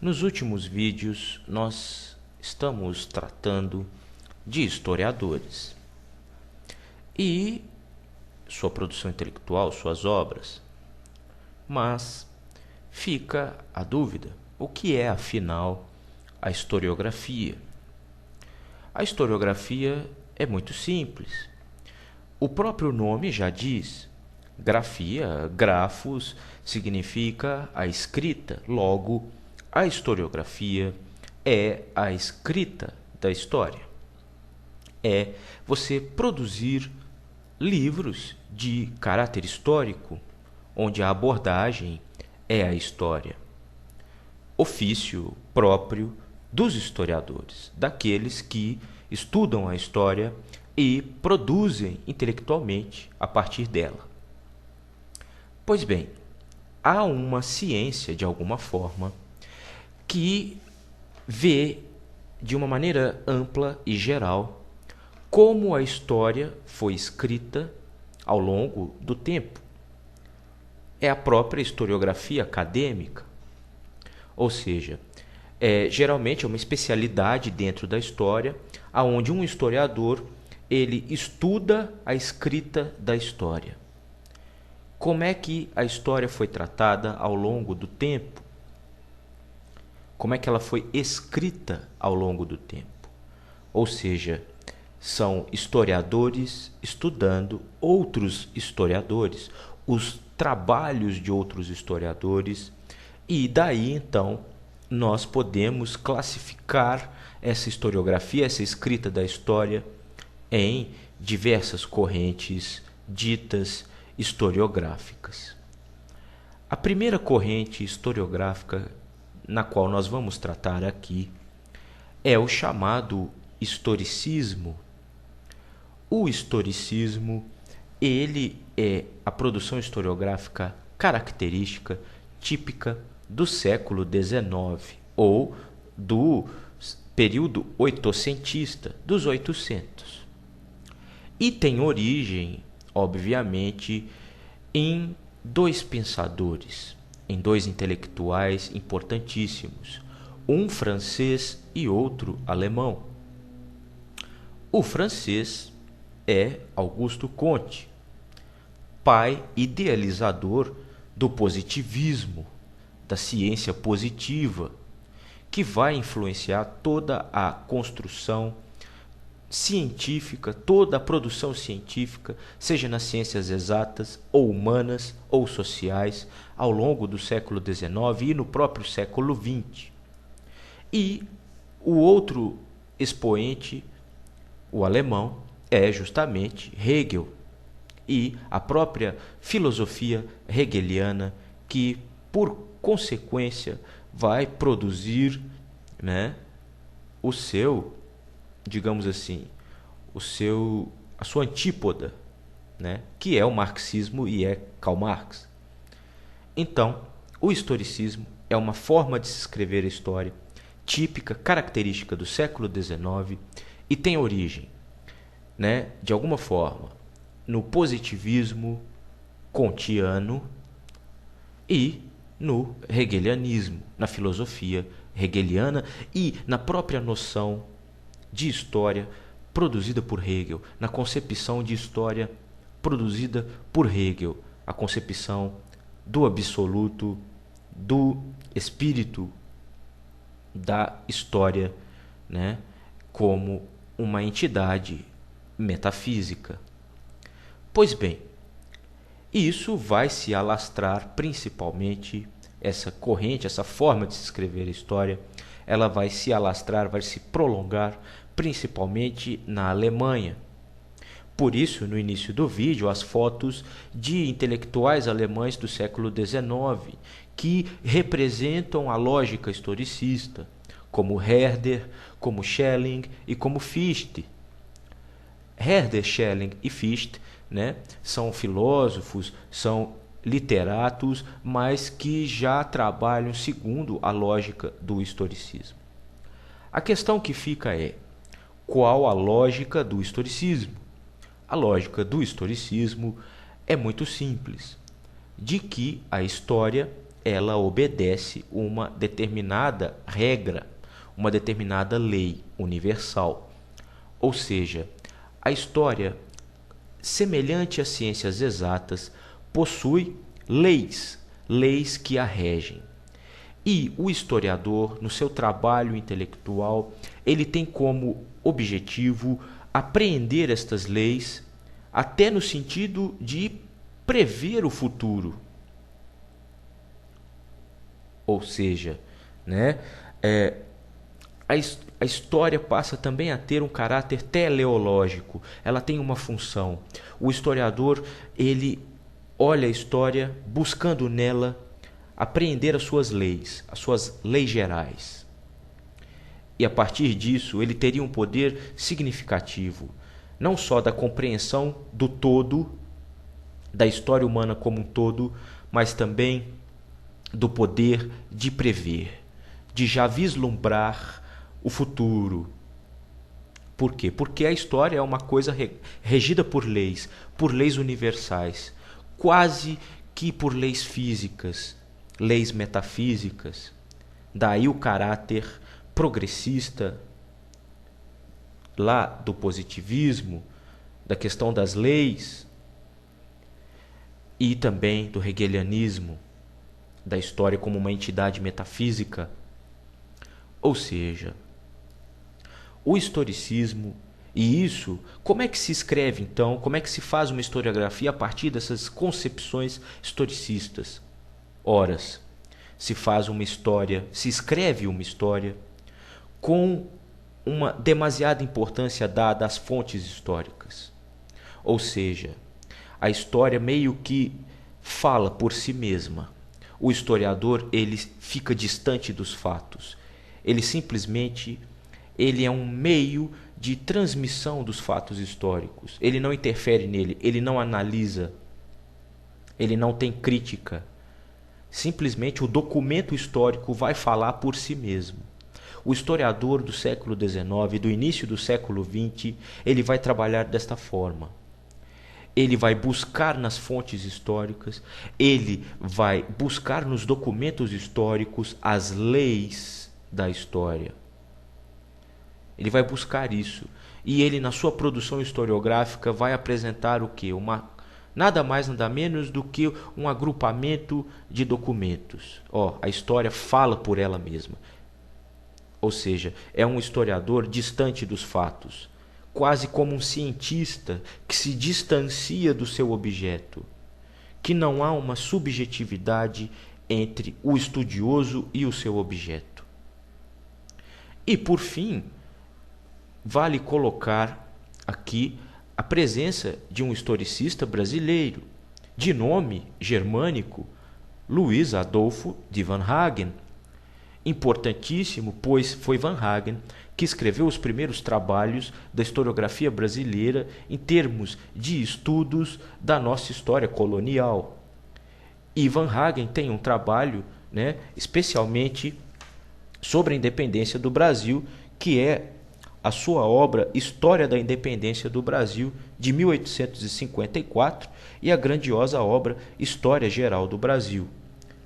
Nos últimos vídeos, nós estamos tratando de historiadores e sua produção intelectual, suas obras. Mas fica a dúvida: o que é, afinal, a historiografia? A historiografia é muito simples. O próprio nome já diz. Grafia, grafos, significa a escrita. Logo, a historiografia é a escrita da história. É você produzir livros de caráter histórico, onde a abordagem é a história. Ofício próprio dos historiadores, daqueles que estudam a história e produzem intelectualmente a partir dela. Pois bem, há uma ciência, de alguma forma, que vê de uma maneira ampla e geral como a história foi escrita ao longo do tempo. É a própria historiografia acadêmica, ou seja, geralmente é uma especialidade dentro da história, onde um historiador ele estuda a escrita da história. Como é que a história foi tratada ao longo do tempo? Como é que ela foi escrita ao longo do tempo? Ou seja, são historiadores estudando outros historiadores, os trabalhos de outros historiadores, e daí então nós podemos classificar essa historiografia, essa escrita da história, em diversas correntes ditas historiográficas. A primeira corrente historiográfica na qual nós vamos tratar aqui é o chamado historicismo. O historicismo, ele é a produção historiográfica característica, típica do século XIX ou do período oitocentista, dos 800. E tem origem, obviamente, em dois pensadores, em dois intelectuais importantíssimos, um francês e outro alemão. O francês é Auguste Comte, pai idealizador do positivismo, da ciência positiva, que vai influenciar toda a construção científica, toda a produção científica, seja nas ciências exatas, ou humanas, ou sociais, ao longo do século XIX e no próprio século XX. E o outro expoente, o alemão, é justamente Hegel e a própria filosofia hegeliana, que, por consequência, vai produzir, o seu, digamos assim, a sua antípoda, que é o marxismo e é Karl Marx. Então, o historicismo é uma forma de se escrever a história típica, característica do século XIX e tem origem, de alguma forma, no positivismo kantiano e no hegelianismo, na filosofia hegeliana e na própria noção de história produzida por Hegel, na concepção de história produzida por Hegel, a concepção do absoluto, do espírito da história, como uma entidade metafísica. Pois bem, isso vai se alastrar principalmente, essa corrente, essa forma de se escrever a história, ela vai se alastrar, vai se prolongar principalmente na Alemanha. Por isso, no início do vídeo, as fotos de intelectuais alemães do século XIX que representam a lógica historicista, como Herder, como Schelling e como Fichte. Herder, Schelling e Fichte, são filósofos, são literatos, mas que já trabalham segundo a lógica do historicismo. A questão que fica é: qual a lógica do historicismo? A lógica do historicismo é muito simples, de que a história ela obedece uma determinada regra, uma determinada lei universal. Ou seja, a história, semelhante às ciências exatas, possui leis que a regem. E o historiador, no seu trabalho intelectual, ele tem como objetivo apreender estas leis, até no sentido de prever o futuro. Ou seja, né, a história passa também a ter um caráter teleológico. Ela tem uma função. O historiador, ele olha a história buscando nela apreender as suas leis gerais. E a partir disso, ele teria um poder significativo, não só da compreensão do todo, da história humana como um todo, mas também do poder de prever, de já vislumbrar o futuro. Por quê? Porque a história é uma coisa regida por leis universais, quase que por leis físicas, leis metafísicas. Daí o caráter progressista lá do positivismo, da questão das leis, e também do hegelianismo, da história como uma entidade metafísica. Ou seja, o historicismo, e isso, como é que se escreve então, como é que se faz uma historiografia a partir dessas concepções historicistas? Ora, se faz uma história, se escreve uma história com uma demasiada importância dada às fontes históricas. Ou seja, a história meio que fala por si mesma. O historiador, ele fica distante dos fatos. Ele simplesmente é um meio de transmissão dos fatos históricos. Ele não interfere nele, ele não analisa, ele não tem crítica. Simplesmente o documento histórico vai falar por si mesmo. O historiador do século XIX, do início do século XX, ele vai trabalhar desta forma. Ele vai buscar nas fontes históricas, ele vai buscar nos documentos históricos as leis da história. Ele vai buscar isso. E ele, na sua produção historiográfica, vai apresentar o quê? Nada mais, nada menos do que um agrupamento de documentos. A história fala por ela mesma. Ou seja, é um historiador distante dos fatos, quase como um cientista que se distancia do seu objeto, que não há uma subjetividade entre o estudioso e o seu objeto. E, por fim, vale colocar aqui a presença de um historicista brasileiro, de nome germânico, Luiz Adolfo de Van Hagen. Importantíssimo, pois foi Van Hagen que escreveu os primeiros trabalhos da historiografia brasileira em termos de estudos da nossa história colonial. E Van Hagen tem um trabalho, especialmente sobre a independência do Brasil, que é a sua obra História da Independência do Brasil, de 1854, e a grandiosa obra História Geral do Brasil.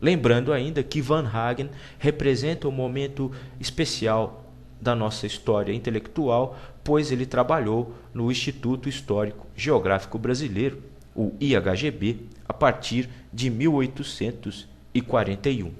Lembrando ainda que Van Hagen representa um momento especial da nossa história intelectual, pois ele trabalhou no Instituto Histórico Geográfico Brasileiro, o IHGB, a partir de 1841.